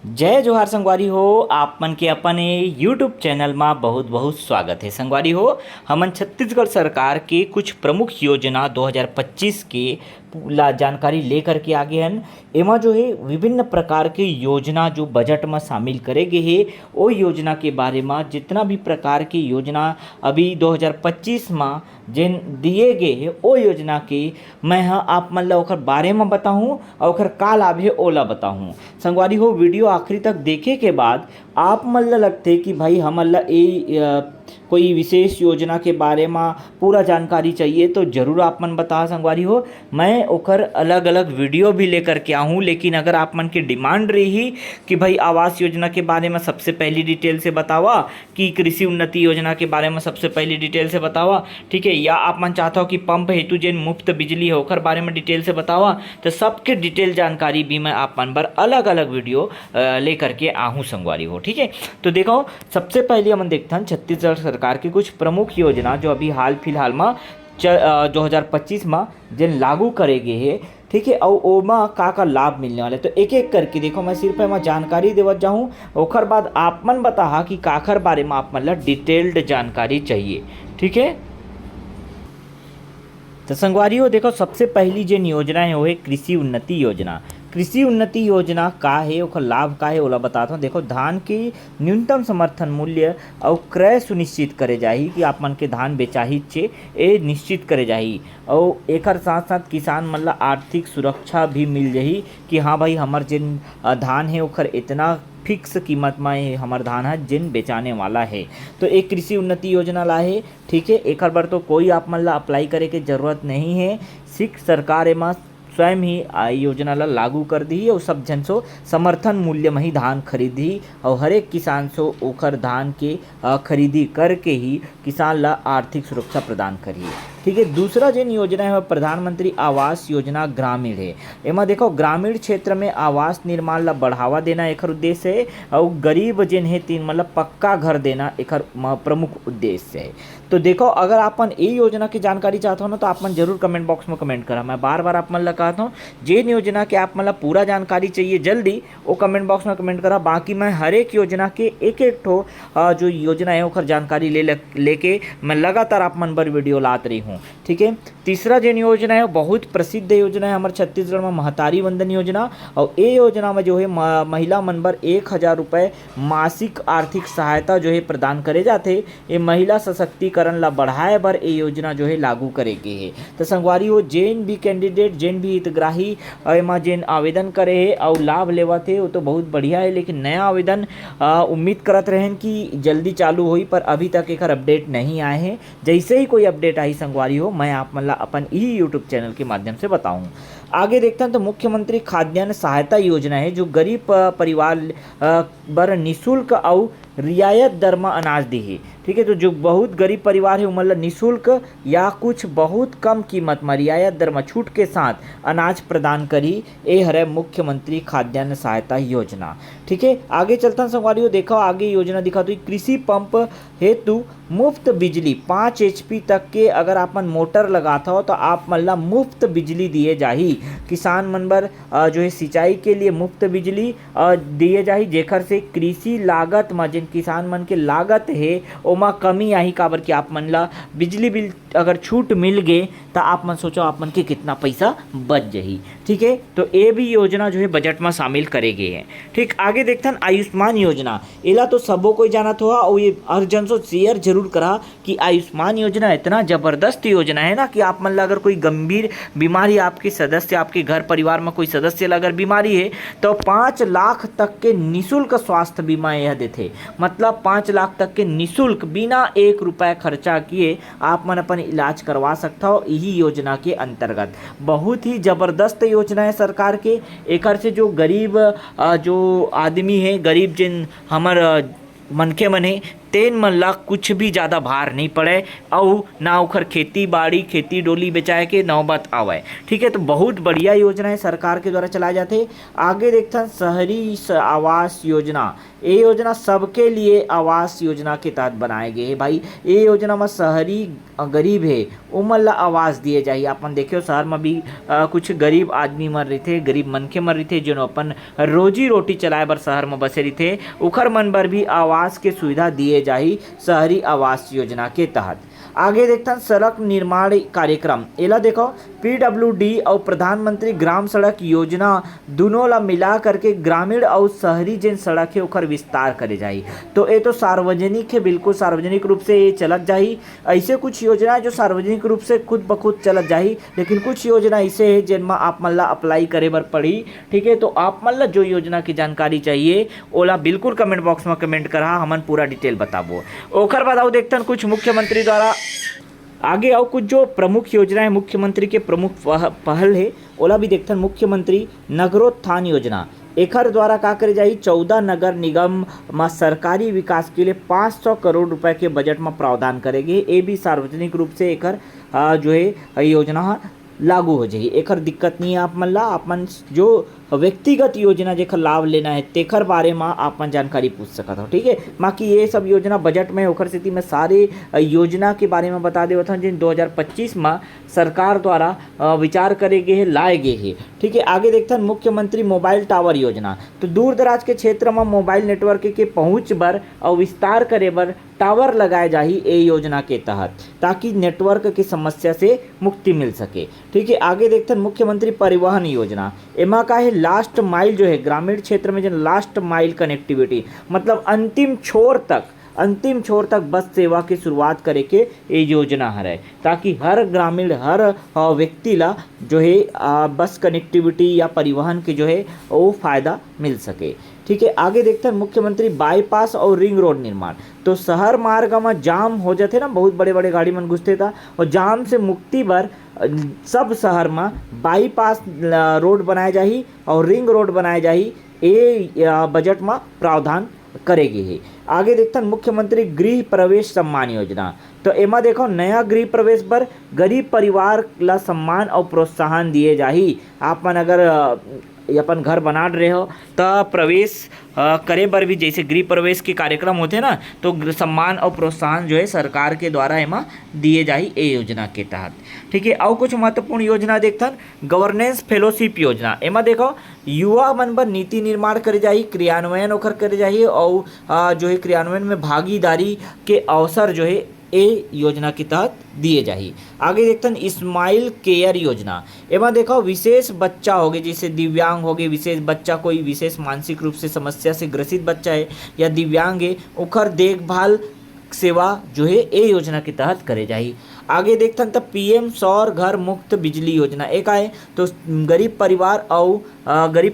जय जोहार संगवारी हो। आप मन के अपन यूट्यूब चैनल में बहुत बहुत स्वागत है। संगवारी हो, हमन छत्तीसगढ़ सरकार के कुछ प्रमुख योजना 2025 के ला जानकारी लेकर के आगे हन। एमा जो है विभिन्न प्रकार के योजना जो बजट में शामिल करे गए है, वो योजना के बारे में जितना भी प्रकार की योजना अभी 2025 में जिन दिए गए है वो योजना के मैं आप मन ला ओकर बारे में बताऊं और ओकर का लाभ है ओला बताऊं। संगवारी हो, वीडियो आखिरी तक देखे के बाद आप मन ला लगते कि भाई हमन ला कोई विशेष योजना के बारे में पूरा जानकारी चाहिए तो ज़रूर आप मन बता संगवारी हो। मैं ओकर अलग अलग वीडियो भी लेकर के आऊँ, लेकिन अगर आप मन की डिमांड रही कि भाई आवास योजना के बारे में सबसे पहली डिटेल से बतावा, कि कृषि उन्नति योजना के बारे में सबसे पहली डिटेल से बतावा, ठीक है, या आप मन चाहता हो कि पंप हेतु जिन मुफ्त बिजली है ओकर बारे में डिटेल से बतावा, तो सबके डिटेल जानकारी भी मैं आप मन पर अलग अलग वीडियो लेकर के आहूँ संगवारी हो। ठीक है, तो देखो सबसे पहले हम देखते हैं छत्तीसगढ़ सरकार की कुछ प्रमुख योजना जो अभी हाल फिलहाल में 2025 में जिन लागू करे गए है। ठीक है, और ओमा का लाभ मिलने वाले तो एक एक करके देखो, मैं सिर्फ मैं जानकारी देवत जाऊँ, ओकर बाद आप मन बता कि काखर बारे में आप मतलब डिटेल्ड जानकारी चाहिए। ठीक है, तो संगवारी हो देखो सबसे पहली जिन योजना है वो है कृषि उन्नति योजना। कृषि उन्नति योजना का है, ओकर लाभ का है ओला बताता हूँ। देखो, धान की न्यूनतम समर्थन मूल्य और क्रय सुनिश्चित करे जाही कि आप मन के धान बेचाही चे ए निश्चित करे जाही, और एकर साथ साथ किसान मन ला आर्थिक सुरक्षा भी मिल जाही कि हाँ भाई हमर जिन धान है ओकर इतना फिक्स कीमत में हमार धान है जिन बेचाने वाला है। तो एक कृषि उन्नति योजना ला है। ठीक है, एक बार तो कोई आप मन ला अप्लाई करे के जरूरत नहीं है, सिर्फ सरकार एमा स्वयं ही योजना ला लागू कर दी और सब जन सो समर्थन मूल्य में ही धान खरीदी और हर एक किसान सो ओकर धान के खरीदी करके ही किसान ला आर्थिक सुरक्षा प्रदान करिए। ठीक है, दूसरा जिन योजना है प्रधानमंत्री आवास योजना ग्रामीण है। एमा देखो ग्रामीण क्षेत्र में आवास निर्माण ला बढ़ावा देना एक उद्देश्य है, और गरीब जिन है तीन मतलब पक्का घर देना एक प्रमुख उद्देश्य है। तो देखो अगर आपन ये योजना की जानकारी चाहते हो ना तो आप मन जरूर कमेंट बॉक्स में कमेंट करा। मैं बार बार आप मन ला कहता हूँ, जिन योजना के आप मतलब पूरा जानकारी चाहिए जल्दी वो कमेंट बॉक्स में कमेंट करा। बाकी मैं हर एक योजना के एक एक ठो जो योजना है ओकर जानकारी लेके मैं लगातार आप मन पर वीडियो लात रही हूँ। ठीक है, तीसरा जिन योजना है बहुत प्रसिद्ध योजना है हमारे छत्तीसगढ़ में महतारी वंदन योजना, और ये योजना में जो है महिला मन बर 1000 रुपये मासिक आर्थिक सहायता जो है प्रदान करे जाते। ये महिला सशक्तिकरण ला बढ़ाए बर ये योजना जो है लागू करे गए है। तो संगवारी हो, जेन भी कैंडिडेट जेन भी हितग्राही एमा जेन आवेदन करे है और लाभ लेवा थे वो तो बहुत बढ़िया है, लेकिन नया आवेदन उम्मीद करत रहें कि जल्दी चालू होई, पर अभी तक एक अपडेट नहीं आए हैं। जैसे ही कोई अपडेट आई संगवारी हो मैं आप मतलब अपन ही यूट्यूब चैनल के माध्यम से बताऊं। आगे देखते हैं तो मुख्यमंत्री खाद्यान्न सहायता योजना है जो गरीब परिवार बर निःशुल्क और रियायत दर में अनाज दी है। ठीक है, तो जो बहुत गरीब परिवार है मतलब निःशुल्क या कुछ बहुत कम कीमत में रियायत दर में छूट के साथ अनाज प्रदान करी, ये हरे मुख्यमंत्री खाद्यान्न सहायता योजना। ठीक है, आगे चलता है संगवारी हो, देखो आगे योजना दिखा तो कृषि पंप हेतु मुफ्त बिजली 5 HP तक के अगर आप मन मोटर लगाता हो तो आप मन ला मुफ्त बिजली दिए जाही। किसान मन बर जो है सिंचाई के लिए मुफ्त बिजली दिए जाही, जेकर से कृषि लागत में जिन किसान मन के लागत है ओमा कमी आई, काबर कि आप मन ला बिजली बिल अगर छूट मिल गए तो आप मन सोचो आप मन के कितना पैसा बच जाही। ठीक है, तो ये भी योजना जो है बजट में शामिल करे गए हैं। ठीक, आगे देखते हैं आयुष्मान योजना। एला तो सबो कोई जानत हुआ और ये हर जन सो शेयर जरूर करा कि आयुष्मान योजना इतना जबरदस्त योजना है ना कि आप मन ला अगर कोई गंभीर बीमारी आपके सदस्य आपके घर परिवार में कोई सदस्य ला अगर बीमारी है तो 5 लाख तक के निःशुल्क स्वास्थ्य बीमा यह देते। मतलब 5 लाख तक के निःशुल्क बिना 1 रुपया खर्चा किए आप मन अपन इलाज करवा सकता हो यही योजना के अंतर्गत। बहुत ही जबरदस्त योजना है सरकार के। एकर से जो गरीब जो आदमी है, गरीब जिन हमार मनखे मन है तेन मन ला कुछ भी ज़्यादा भार नहीं पड़े और ना ओखर खेती बाड़ी खेती डोली बेचाए के नौबत आवे। ठीक है, तो बहुत बढ़िया योजना है सरकार के द्वारा चलाए जाते। आगे देखते शहरी आवास योजना। ये योजना सबके लिए आवास योजना के तहत बनाए गए है भाई। ये योजना में शहरी गरीब है उमन ला आवास दिए जाए। अपन देखियो शहर में भी कुछ गरीब आदमी मर रहे थे, गरीब मनखे मर रहे थे जो अपन रोजी रोटी चलाए बर शहर में बसे रहे थे, उखर मन बर भी आवास के सुविधा दिए जाही शहरी आवास योजना के तहत। आगे देखते हैं सड़क निर्माण कार्यक्रम। एला देखो पीडब्ल्यूडी और प्रधानमंत्री ग्राम सड़क योजना दोनों ला मिला करके ग्रामीण और शहरी जिन सड़क है ओकर विस्तार करे जाही। तो ये तो सार्वजनिक है, बिल्कुल सार्वजनिक रूप से ये चलत जाही। ऐसे कुछ योजना है जो सार्वजनिक रूप से खुद ब खुद चलत जाही, लेकिन कुछ योजना ऐसे है जिनमें आप मन ला अप्लाई करे बर पड़ी। ठीक है, तो आप मन ला जो योजना की जानकारी चाहिए ओला बिल्कुल कमेंट बॉक्स में कमेंट करा, हमन पूरा डिटेल बताबो। ओकर बाद आओ देखते हैं कुछ मुख्यमंत्री द्वारा आगे आओ कुछ जो प्रमुख योजना है, मुख्यमंत्री के प्रमुख पहल है ओला भी देखते हैं। मुख्यमंत्री नगरोत्थान योजना एकर द्वारा का करे जाही 14 नगर निगम में सरकारी विकास के लिए 500 करोड़ रुपए के बजट में प्रावधान करेंगे। ये भी सार्वजनिक रूप से एकर जो है योजना लागू हो जाएगी। एकर दिक्कत नहीं है आप मन ला। अपन जो व्यक्तिगत योजना जेकर लाभ लेना है तेकर बारे में आपन जानकारी पूछ सकत हो। ठीक है, बाकी ये सब योजना बजट में ओकर स्थिति में सारे योजना के बारे में बता देवत हूँ जिन 2025 में सरकार द्वारा विचार करे गए है, लाए गए है। ठीक है, आगे देखते हैं मुख्यमंत्री मोबाइल टावर योजना। तो दूर दराज के क्षेत्र में मोबाइल नेटवर्क के पहुँच बर और विस्तार करे बर टावर लगाए जाही ए योजना के तहत, ताकि नेटवर्क की समस्या से मुक्ति मिल सके। ठीक है, आगे देखते हैं मुख्यमंत्री परिवहन योजना। एमा का है लास्ट माइल जो है ग्रामीण क्षेत्र में जो लास्ट माइल कनेक्टिविटी, मतलब अंतिम छोर तक बस सेवा की शुरुआत करे के ये योजना है, ताकि हर ग्रामीण हर व्यक्ति ला जो है बस कनेक्टिविटी या परिवहन के जो है वो फायदा मिल सके। ठीक है, आगे देखते हैं मुख्यमंत्री बाईपास और रिंग रोड निर्माण। तो शहर मार्ग में जाम हो जाते ना, बहुत बड़े बड़े गाड़ी मन घुसते था, और जाम से मुक्ति बर सब शहर में बाईपास रोड बनाए जाही और रिंग रोड बनाए जाही। ये बजट में प्रावधान करेगी ही। आगे देखते हैं मुख्यमंत्री गृह प्रवेश सम्मान योजना। तो एमा देखो नया गृह प्रवेश पर गरीब परिवार ला सम्मान और प्रोत्साहन दिए जाही। आप मन अगर अपन घर बना रहे हो तो प्रवेश करे बर भी जैसे गृह प्रवेश के कार्यक्रम होते ना, तो सम्मान और प्रोत्साहन जो है सरकार के द्वारा एमा दिए जाही ए योजना के तहत। ठीक है, और कुछ महत्वपूर्ण योजना देखथन गवर्नेंस फेलोशिप योजना। एमा देखो युवा मन बर नीति निर्माण करे जाही, क्रियान्वयन ओकर करे जाही और जो है क्रियान्वयन में भागीदारी के अवसर जो है ए योजना के तहत दिए जाही। आगे देखते हैं स्माइल केयर योजना। एमा देखो विशेष बच्चा हो गए, जैसे दिव्यांग हो गए, विशेष बच्चा कोई विशेष मानसिक रूप से समस्या से ग्रसित बच्चा है या दिव्यांग है, ओकर देखभाल सेवा जो है ए योजना के तहत करे जाही। आगे देखते हैं तो पीएम सौर घर मुक्त बिजली योजना एक आए, तो गरीब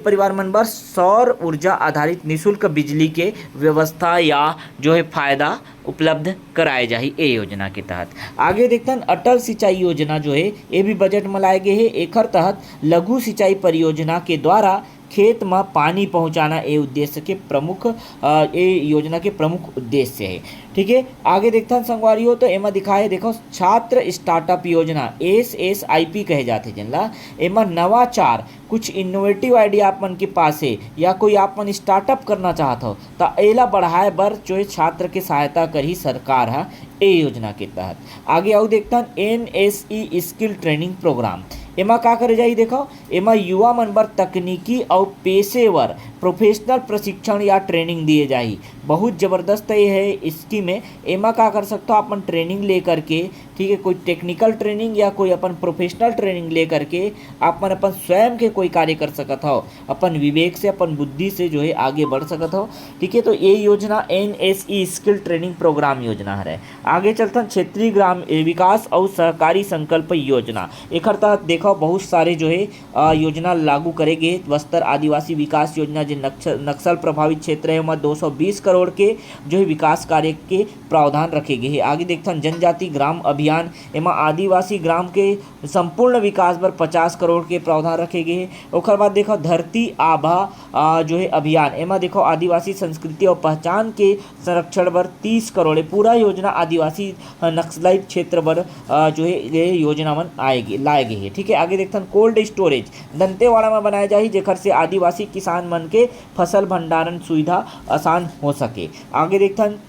परिवार मन बर सौर ऊर्जा आधारित निःशुल्क बिजली के व्यवस्था या जो है फायदा उपलब्ध कराए जाही ए योजना के तहत। आगे देखते हैं अटल सिंचाई योजना जो है ये भी बजट में लाए गए है। एकर तहत लघु सिंचाई परियोजना के द्वारा खेत में पानी पहुंचाना ये उद्देश्य के प्रमुख ये योजना के प्रमुख उद्देश्य है। ठीक है, आगे देखते हैं संगवारी तो एमा दिखाए देखो छात्र स्टार्टअप योजना SSIP कहे जाते जिनला। एमा नवाचार कुछ इनोवेटिव आइडिया आप मन के पास है या कोई आप मन स्टार्टअप करना चाहत हो तो एला बढ़ाए बर जो है छात्र के सहायता करी सरकार है ए योजना के तहत। आगे आओ देखते हैं NSE स्किल ट्रेनिंग प्रोग्राम। एमा का करे जाई देखो, एमा युवा मन बर तकनीकी और पेशेवर प्रोफेशनल प्रशिक्षण या ट्रेनिंग दिए जाही। बहुत ज़बरदस्त ये है स्कीम है। एमा का कर सकते हो अपन ट्रेनिंग ले करके, ठीक है, कोई टेक्निकल ट्रेनिंग या कोई अपन प्रोफेशनल ट्रेनिंग ले करके अपन स्वयं के कोई कार्य कर सकत हो, अपन विवेक से अपन बुद्धि से जो है आगे बढ़ सकत हो। ठीक है, तो ये योजना NSE स्किल ट्रेनिंग प्रोग्राम योजना है। आगे चलते हैं क्षेत्रीय ग्राम विकास और सहकारी संकल्प योजना। एक तहत देखो बहुत सारे जो है योजना लागू करेंगे। बस्तर आदिवासी विकास योजना जो नक्सल प्रभावित क्षेत्र है वहाँ 220 करोड़ के जो है विकास कार्य के प्रावधान रखे गए हैं। आगे देखते हैं जनजाति ग्राम अभियान, एमा आदिवासी ग्राम के संपूर्ण विकास पर 50 करोड़ के प्रावधान रखे गए हैं। ओकर बाद देखो धरती आभा जो है अभियान, एमा देखो आदिवासी संस्कृति और पहचान के संरक्षण पर 30 करोड़ है। पूरा योजना आदिवासी नक्सलाइट क्षेत्र पर जो है ये योजना मन लाए गए हैं। ठीक है, आगे देखते हैं कोल्ड स्टोरेज दंतेवाड़ा में बनाया जाए जेकर से आदिवासी किसान मन के फसल भंडारण सुविधा आसान हो सके। आगे देखते हैं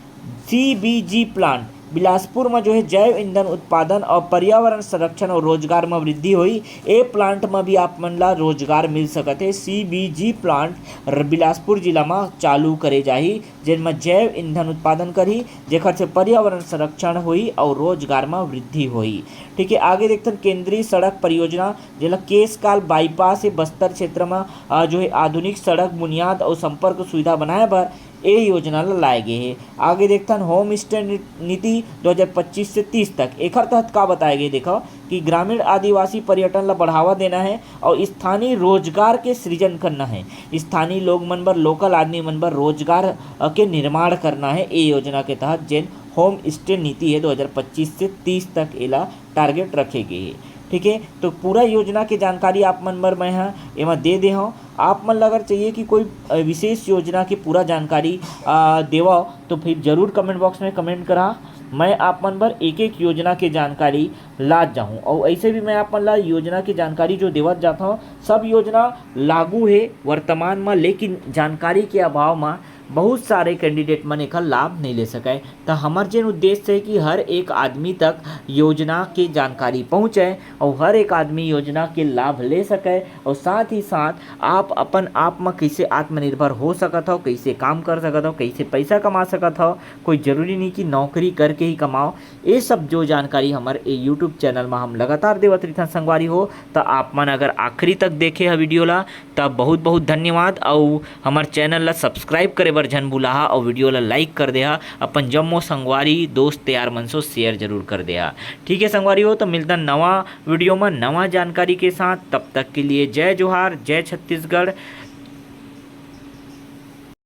CBG प्लांट बिलासपुर में जो है जैव ईंधन उत्पादन और पर्यावरण संरक्षण और रोजगार में वृद्धि हुई। ए प्लांट में भी आप मन ला रोजगार मिल सकते। CBG प्लांट बिलासपुर जिला में चालू करे जाही जिनमें जैव ईंधन उत्पादन करी जेकर से पर्यावरण संरक्षण हुई और रोजगार में वृद्धि हुई। ठीक है, आगे देखते हैं केंद्रीय सड़क परियोजना जिला केशकाल बाईपास से बस्तर क्षेत्र में जो है आधुनिक सड़क बुनियाद और संपर्क सुविधा बनाए पर ये योजना लाए गए हैं। आगे देखते हैं होम स्टे नीति 2025 से 30 तक एक तहत का बताया गया देखो कि ग्रामीण आदिवासी पर्यटन ला बढ़ावा देना है और स्थानीय रोजगार के सृजन करना है। स्थानीय लोग मन बर लोकल आदमी मन बर रोजगार के निर्माण करना है। ये योजना के तहत जिन होम स्टे नीति है 2025 से 30 तक एला टारगेट रखे गए हैं। ठीक है, तो पूरा योजना की जानकारी आप मन बर मैं एमा दे दे हूँ। आप मन अगर चाहिए कि कोई विशेष योजना की पूरा जानकारी देवा तो फिर जरूर कमेंट बॉक्स में कमेंट करा। मैं आप मन पर एक एक योजना की जानकारी ला जाऊँ और ऐसे भी मैं आप मन ला योजना की जानकारी जो देवत जाता हूँ सब योजना लागू है वर्तमान में, लेकिन जानकारी के अभाव में बहुत सारे कैंडिडेट मन एकर लाभ नहीं ले सके। तो हमार जो उद्देश्य है कि हर एक आदमी तक योजना की जानकारी पहुँचे और हर एक आदमी योजना के लाभ ले सके और साथ ही साथ आप अपन आप में कैसे आत्मनिर्भर हो सकत हो, कैसे काम कर सकत हो, कैसे पैसा कमा सकत हो। कोई ज़रूरी नहीं कि नौकरी करके ही कमाओ। ये सब जो जानकारी हमारे यूट्यूब चैनल में हम लगातार देवत रही संगवारी हो। तो आप मन अगर आखिरी तक देखे है वीडियो ला तब बहुत बहुत धन्यवाद और हमारे चैनल ला सब्सक्राइब करे बर जन भूलाहा और वीडियो ला लाइक कर देहा। अपन जम्मो संगवारी दोस्त यार मन सो शेयर जरूर कर देहा। ठीक है संगवारी हो, तो मिलता नवा वीडियो में नवा जानकारी के साथ। तब तक के लिए जय जोहार, जय छत्तीसगढ़।